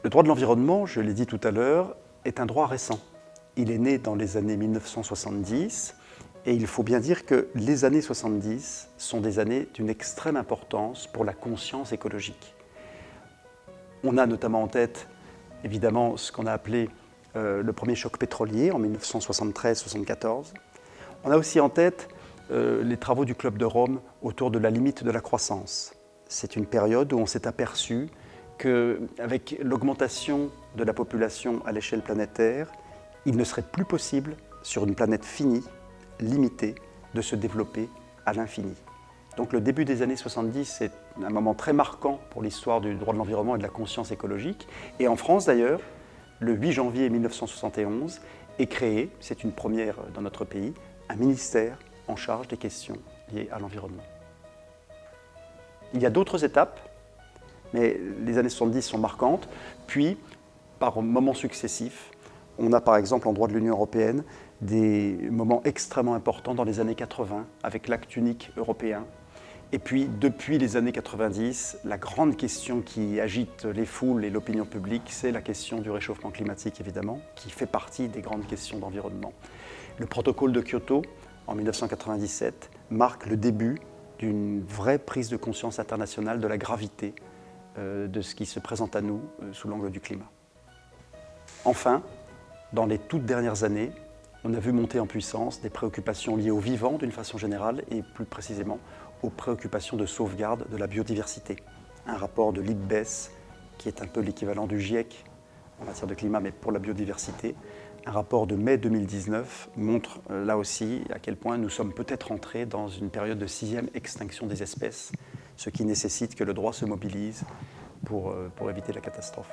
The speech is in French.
Le droit de l'environnement, je l'ai dit tout à l'heure, est un droit récent. Il est né dans les années 1970 et il faut bien dire que les années 70 sont des années d'une extrême importance pour la conscience écologique. On a notamment en tête, évidemment, ce qu'on a appelé le premier choc pétrolier en 1973-74. On a aussi en tête les travaux du Club de Rome autour de la limite de la croissance. C'est une période où on s'est aperçu qu'avec l'augmentation de la population à l'échelle planétaire, il ne serait plus possible, sur une planète finie, limitée, de se développer à l'infini. Donc le début des années 70, c'est un moment très marquant pour l'histoire du droit de l'environnement et de la conscience écologique. Et en France d'ailleurs, le 8 janvier 1971, est créé, c'est une première dans notre pays, un ministère en charge des questions liées à l'environnement. Il y a d'autres étapes, mais les années 70 sont marquantes. Puis, par moments successifs, on a par exemple en droit de l'Union européenne des moments extrêmement importants dans les années 80 avec l'acte unique européen. Et puis, depuis les années 90, la grande question qui agite les foules et l'opinion publique, c'est la question du réchauffement climatique, évidemment, qui fait partie des grandes questions d'environnement. Le protocole de Kyoto, en 1997, marque le début d'une vraie prise de conscience internationale de la gravité de ce qui se présente à nous sous l'angle du climat. Enfin, dans les toutes dernières années, on a vu monter en puissance des préoccupations liées au vivant d'une façon générale et plus précisément aux préoccupations de sauvegarde de la biodiversité. Un rapport de l'IPBES, qui est un peu l'équivalent du GIEC en matière de climat, mais pour la biodiversité, un rapport de mai 2019 montre là aussi à quel point nous sommes peut-être entrés dans une période de 6e extinction des espèces, ce qui nécessite que le droit se mobilise pour éviter la catastrophe.